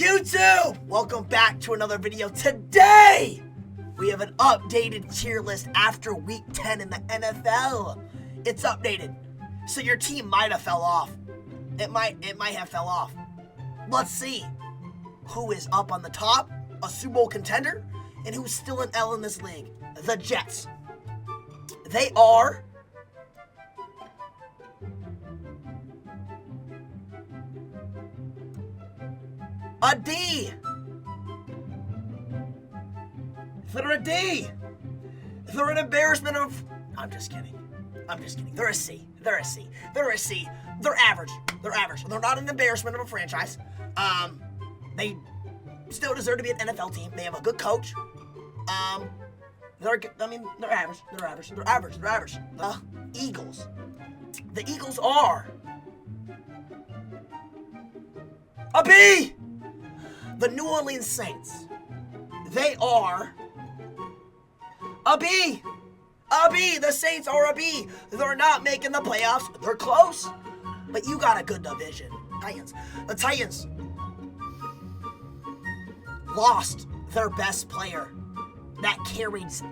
YouTube! Welcome back to another video. Today, we have an updated tier list after week 10 in the NFL. It's updated, so your team might have fell off. It might have fell off. Let's see who is up on the top, a Super Bowl contender, and who's still an L in this league. The Jets. They are a D. They're a D. They're an embarrassment of... I'm just kidding. They're a C. They're a C. They're average. They're not an embarrassment of a franchise. They still deserve to be an NFL team. They have a good coach. They're average. They're average. The Eagles. The Eagles are a B. The New Orleans Saints. They are a B. A B. The Saints are a B. They're not making the playoffs. They're close. But you got a good division. Titans. The Titans lost their best player that carries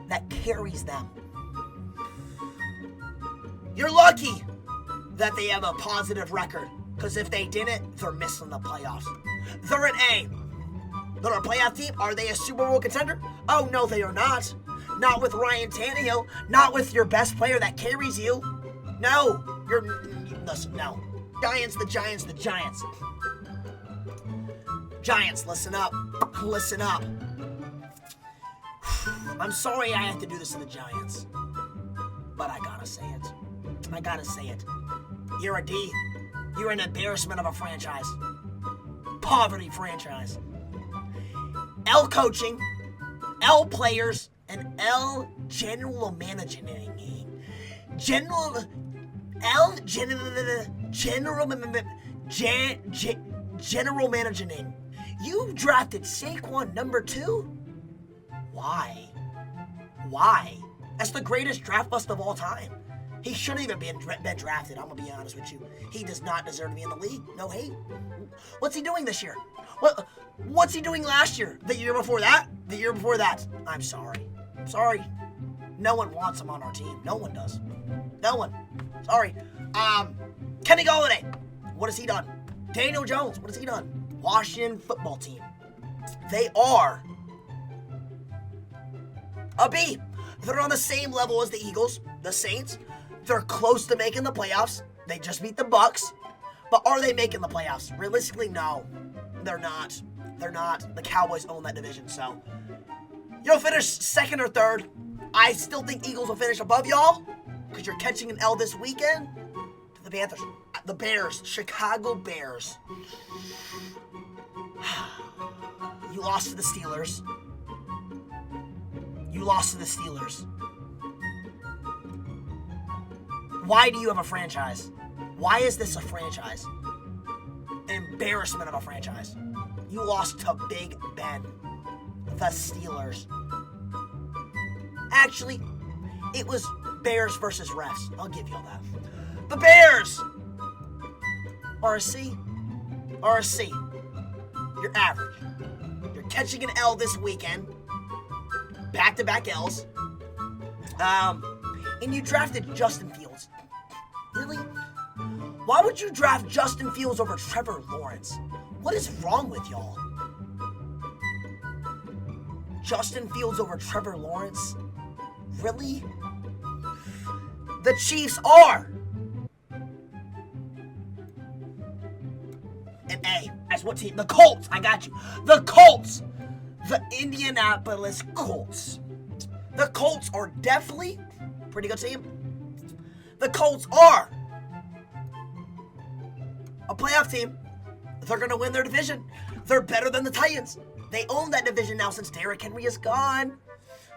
them. You're lucky that they have a positive record, because if they didn't, they're missing the playoffs. They're an A. They're a playoff team. Are they a Super Bowl contender? Oh, no, they are not. Not with Ryan Tannehill. Not with your best player that carries you. No. Listen, no. Giants. Giants, listen up. Listen up. I'm sorry I have to do this to the Giants, but I gotta say it. You're a D. You're an embarrassment of a franchise. Poverty franchise. L coaching, L players, and L general managing. General managing. You drafted Saquon number 2? Why? That's the greatest draft bust of all time. He shouldn't even been drafted, I'm gonna be honest with you. He does not deserve to be in the league. No hate. What's he doing this year? What's he doing last year? The year before that? I'm sorry. No one wants him on our team. No one does. No one. Sorry. Kenny Golladay. What has he done? Daniel Jones. What has he done? Washington football team. They are a B. They're on the same level as the Eagles, the Saints. They're close to making the playoffs. They just beat the Bucs. But are they making the playoffs? Realistically, no. They're not. The Cowboys own that division, so you'll finish second or third. I still think Eagles will finish above y'all, because you're catching an L this weekend to the Panthers. The Bears, Chicago Bears. You lost to the Steelers. Why do you have a franchise? Why is this a franchise? An embarrassment of a franchise. You lost to Big Ben, the Steelers. Actually, it was Bears versus refs. I'll give you all that. The Bears are a C. You're average. You're catching an L this weekend. Back-to-back L's. And you drafted Justin Fields. Really? Why would you draft Justin Fields over Trevor Lawrence? What is wrong with y'all? Justin Fields over Trevor Lawrence? Really? The Chiefs are an A. As what team? The Colts. I got you. The Colts. The Indianapolis Colts. The Colts are definitely a pretty good team. The Colts are a playoff team. They're going to win their division. They're better than the Titans. They own that division now since Derrick Henry is gone.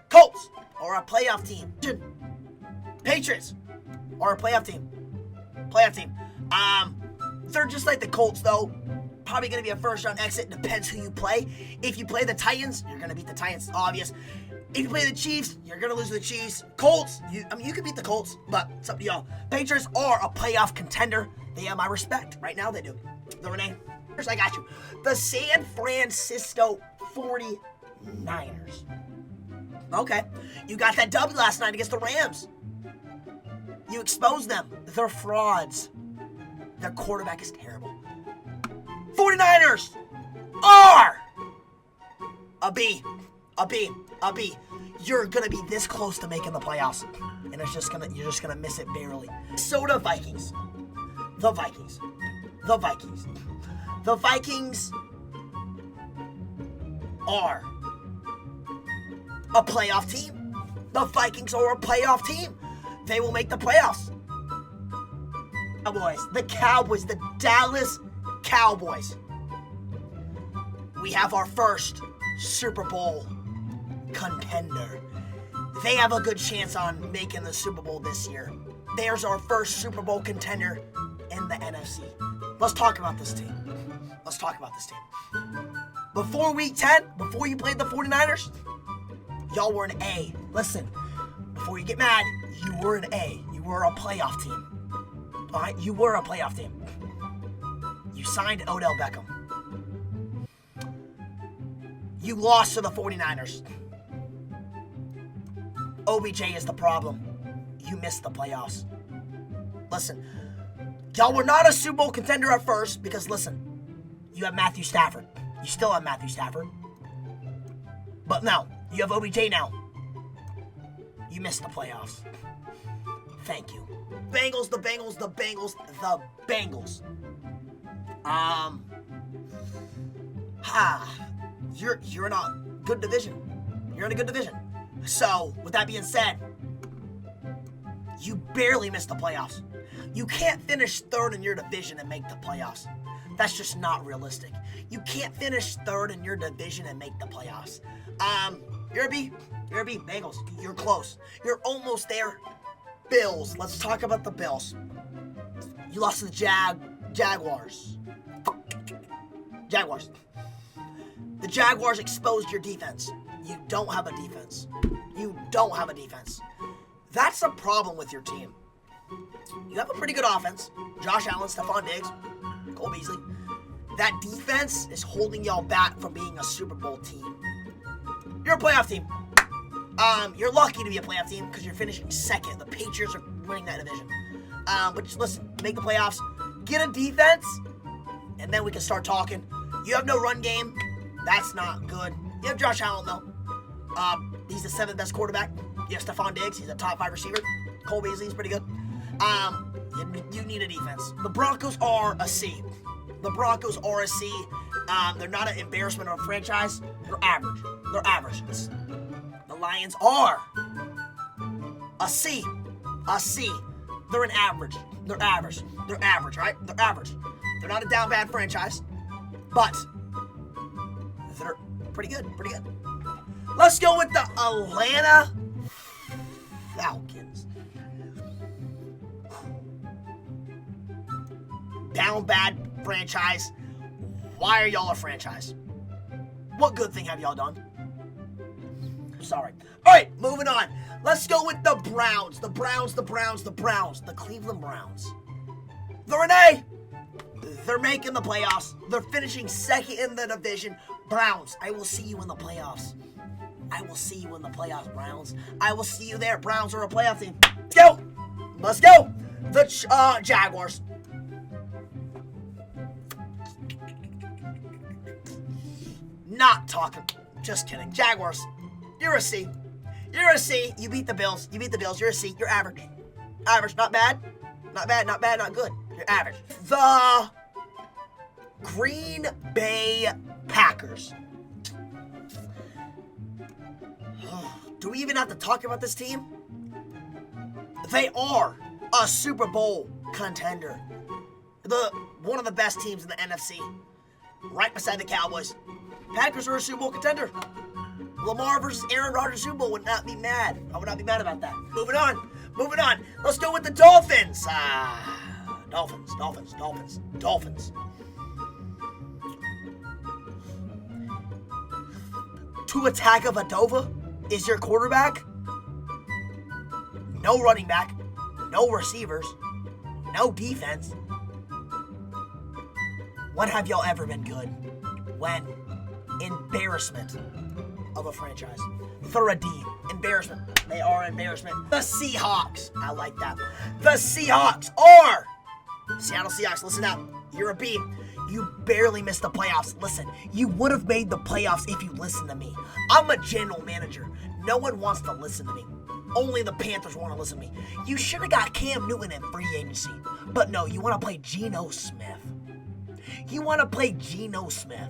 Colts are a playoff team. Patriots are a playoff team. They're just like the Colts, though. Probably going to be a first-round exit. Depends who you play. If you play the Titans, you're going to beat the Titans. Obvious. If you play the Chiefs, you're going to lose to the Chiefs. Colts, you can beat the Colts, but it's up to y'all. Patriots are a playoff contender. They have my respect. Right now, they do. They're an A. I got you. The San Francisco 49ers. Okay. You got that W last night against the Rams. You exposed them. They're frauds. Their quarterback is terrible. 49ers are a B. You're gonna be this close to making the playoffs, and you're just gonna miss it barely. So the Vikings. The Vikings are a playoff team. The Vikings are a playoff team. They will make the playoffs. The Cowboys, the Dallas Cowboys. We have our first Super Bowl contender. They have a good chance on making the Super Bowl this year. There's our first Super Bowl contender in the NFC. Let's talk about this team. Before Week 10, before you played the 49ers, y'all were an A. Listen, before you get mad, you were an A. You were a playoff team. All right? You were a playoff team. You signed Odell Beckham. You lost to the 49ers. OBJ is the problem. You missed the playoffs. Listen, y'all were not a Super Bowl contender at first because, listen, you have Matthew Stafford. You still have Matthew Stafford. But now, you have OBJ now. You missed the playoffs. Thank you. The Bengals. You're in a good division. So, with that being said, you barely missed the playoffs. You can't finish third in your division and make the playoffs. That's just not realistic. You can't finish third in your division and make the playoffs. You're a B. Bengals. You're close. You're almost there. Bills. Let's talk about the Bills. You lost to the Jaguars. The Jaguars exposed your defense. You don't have a defense. That's a problem with your team. You have a pretty good offense. Josh Allen, Stephon Diggs, Cole Beasley. That defense is holding y'all back from being a Super Bowl team. You're a playoff team. You're lucky to be a playoff team because you're finishing second. The Patriots are winning that division. But just listen, make the playoffs, get a defense, and then we can start talking. You have no run game. That's not good. You have Josh Allen, though. He's the 7th best quarterback. You have Stephon Diggs. He's a top 5 receiver. Cole Beasley is pretty good. You need a defense. The Broncos are a C. They're not an embarrassment of a franchise. They're average. The Lions are a C. They're an average. They're average, right? They're average. They're not a down bad franchise, but they're pretty good. Let's go with the Atlanta Falcons. Down bad franchise. Why are y'all a franchise? What good thing have y'all done? Sorry. All right, moving on. Let's go with the Browns. The Cleveland Browns. They're an A. They're making the playoffs. They're finishing second in the division. Browns, I will see you in the playoffs. Browns. I will see you there. Browns are a playoff team. Let's go. The Jaguars. Not talking. Just kidding. Jaguars. You're a C. You beat the Bills. You're a C. You're average. Not bad. Not good. You're average. The Green Bay Packers. Do we even have to talk about this team? They are a Super Bowl contender. One of the best teams in the NFC. Right beside the Cowboys. Packers are a Super Bowl contender. Lamar versus Aaron Rodgers Super Bowl would not be mad. I would not be mad about that. Moving on. Let's go with the Dolphins. Dolphins. Tua Tagovailoa is your quarterback. No running back. No receivers. No defense. When have y'all ever been good? When? Embarrassment of a franchise. Throw a D. Embarrassment. They are embarrassment. The Seahawks. I like that. The Seahawks are Seattle Seahawks. Listen up. You're a B. You barely missed the playoffs. Listen, you would have made the playoffs if you listened to me. I'm a general manager. No one wants to listen to me. Only the Panthers want to listen to me. You should have got Cam Newton in free agency. But no, you want to play Geno Smith. You want to play Geno Smith.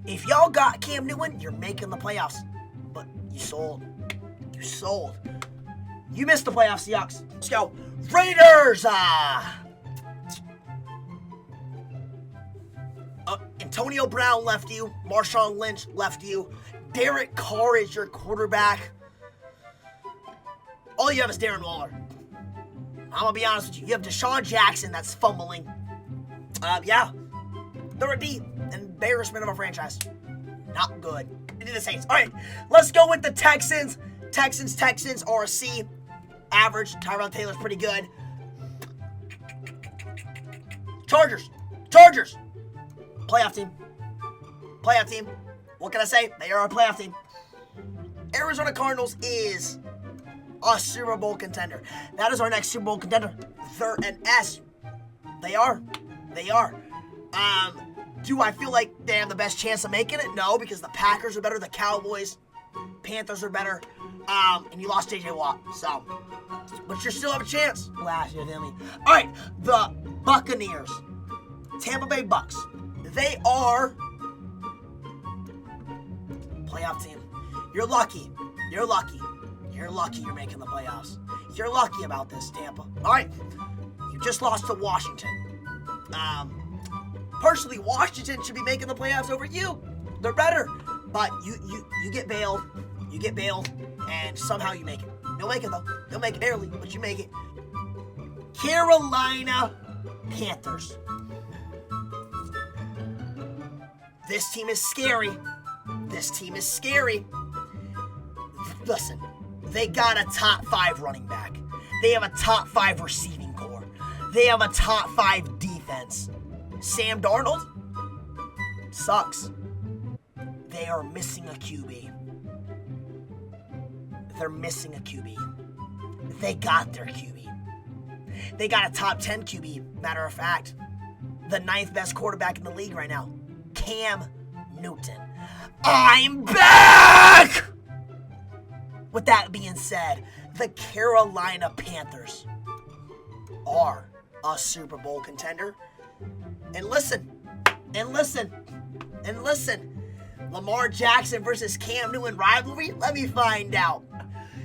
If y'all got Cam Newton, you're making the playoffs. But you sold. You sold. You missed the playoffs, Seahawks. Let's go. Raiders! Antonio Brown left you. Marshawn Lynch left you. Derek Carr is your quarterback. All you have is Darren Waller. I'm going to be honest with you. You have Deshaun Jackson that's fumbling. Yeah. They're a D. Embarrassment of a franchise. Not good. They did the Saints. All right. Let's go with the Texans. Texans are a C. Average. Tyrod Taylor's pretty good. Chargers. Playoff team. What can I say? They are a playoff team. Arizona Cardinals is a Super Bowl contender. That is our next Super Bowl contender. They're an S. They are. Do I feel like they have the best chance of making it? No, because the Packers are better. The Cowboys, Panthers are better. And you lost J.J. Watt. So, but you still have a chance. Last year, All right, the Buccaneers. Tampa Bay Bucs. They are playoff team. You're lucky you're making the playoffs. You're lucky about this, Tampa. All right, you just lost to Washington. Personally, Washington should be making the playoffs over you. They're better, but you get bailed. You get bailed, and somehow you make it. You'll make it, though. You'll make it barely, but you make it. Carolina Panthers. This team is scary. Listen, they got a top 5 running back. They have a top 5 receiving core. They have a top 5 defense. Sam Darnold sucks. They are missing a QB. They're missing a QB. They got their QB. They got a top 10 QB, matter of fact. The 9th best quarterback in the league right now. Cam Newton. I'm back! With that being said, the Carolina Panthers are a Super Bowl contender. And listen. Lamar Jackson versus Cam Newton rivalry? Let me find out.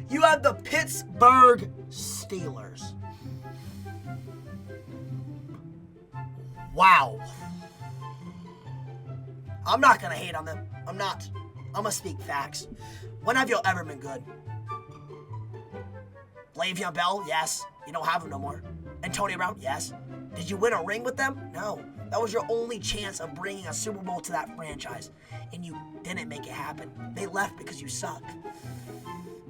You have the Pittsburgh Steelers. Wow. I'm not going to hate on them. I'm not. I'm going to speak facts. When have y'all ever been good? Le'Veon Bell? Yes. You don't have him no more. Antonio Brown? Yes. Did you win a ring with them? No. That was your only chance of bringing a Super Bowl to that franchise. And you didn't make it happen. They left because you suck.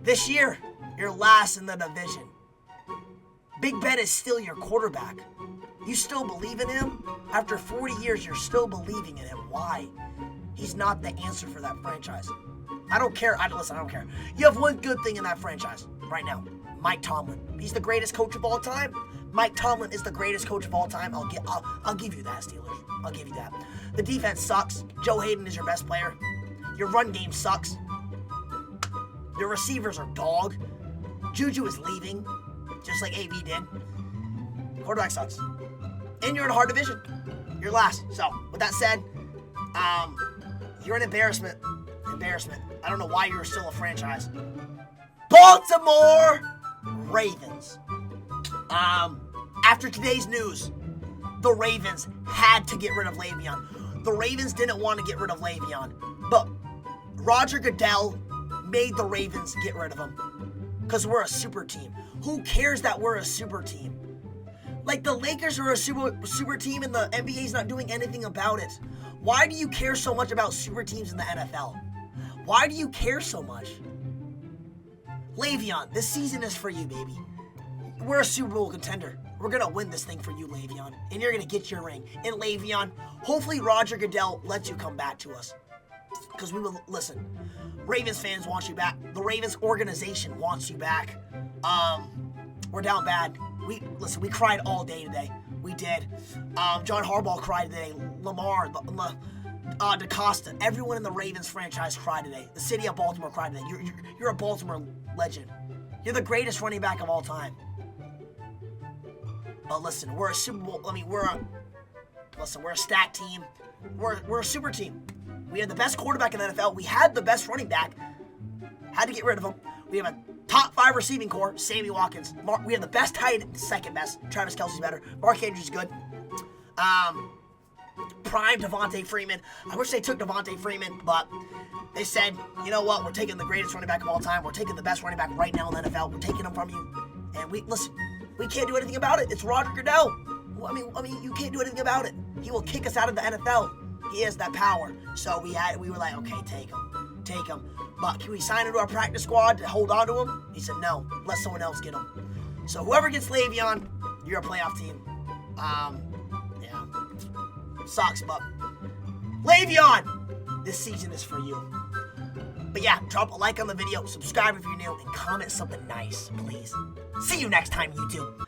This year, you're last in the division. Big Ben is still your quarterback. You still believe in him? After 40 years, you're still believing in him. Why? He's not the answer for that franchise. I don't care. I don't care. You have one good thing in that franchise right now. Mike Tomlin. He's the greatest coach of all time. Mike Tomlin is the greatest coach of all time. I'll give you that, Steelers. I'll give you that. The defense sucks. Joe Hayden is your best player. Your run game sucks. Your receivers are dog. Juju is leaving, just like AB did. Quarterback sucks. And you're in a hard division. You're last. So, with that said, you're an embarrassment. I don't know why you're still a franchise. Baltimore Ravens. After today's news, the Ravens had to get rid of Le'Veon. The Ravens didn't want to get rid of Le'Veon, but Roger Goodell made the Ravens get rid of him because we're a super team. Who cares that we're a super team? Like, the Lakers are a super team and the NBA's not doing anything about it. Why do you care so much about super teams in the NFL? Why do you care so much? Le'Veon, this season is for you, baby. We're a Super Bowl contender. We're going to win this thing for you, Le'Veon. And you're going to get your ring. And Le'Veon, hopefully Roger Goodell lets you come back to us. Because we will, listen, Ravens fans want you back. The Ravens organization wants you back. We're down bad. We cried all day today. We did. John Harbaugh cried today. Lamar, DaCosta, everyone in the Ravens franchise cried today. The city of Baltimore cried today. You're a Baltimore legend. You're the greatest running back of all time. But listen, we're a Super Bowl. we're a stat team. We're a super team. We had the best quarterback in the NFL. We had the best running back. Had to get rid of him. We have a top 5 receiving core. Sammy Watkins. We have the best tight end, second best. Travis Kelce's better. Mark Andrews is good. Prime Devontae Freeman. I wish they took Devontae Freeman, but they said, you know what? We're taking the greatest running back of all time. We're taking the best running back right now in the NFL. We're taking him from you. And we can't do anything about it. It's Roger Goodell. You can't do anything about it. He will kick us out of the NFL. He has that power. So we were like, okay, take him. But can we sign him to our practice squad to hold on to him? He said no. Let someone else get him. So whoever gets Le'Veon, you're a playoff team. Yeah. Sucks, but Le'Veon, this season is for you. But yeah, drop a like on the video, subscribe if you're new, and comment something nice, please. See you next time, YouTube.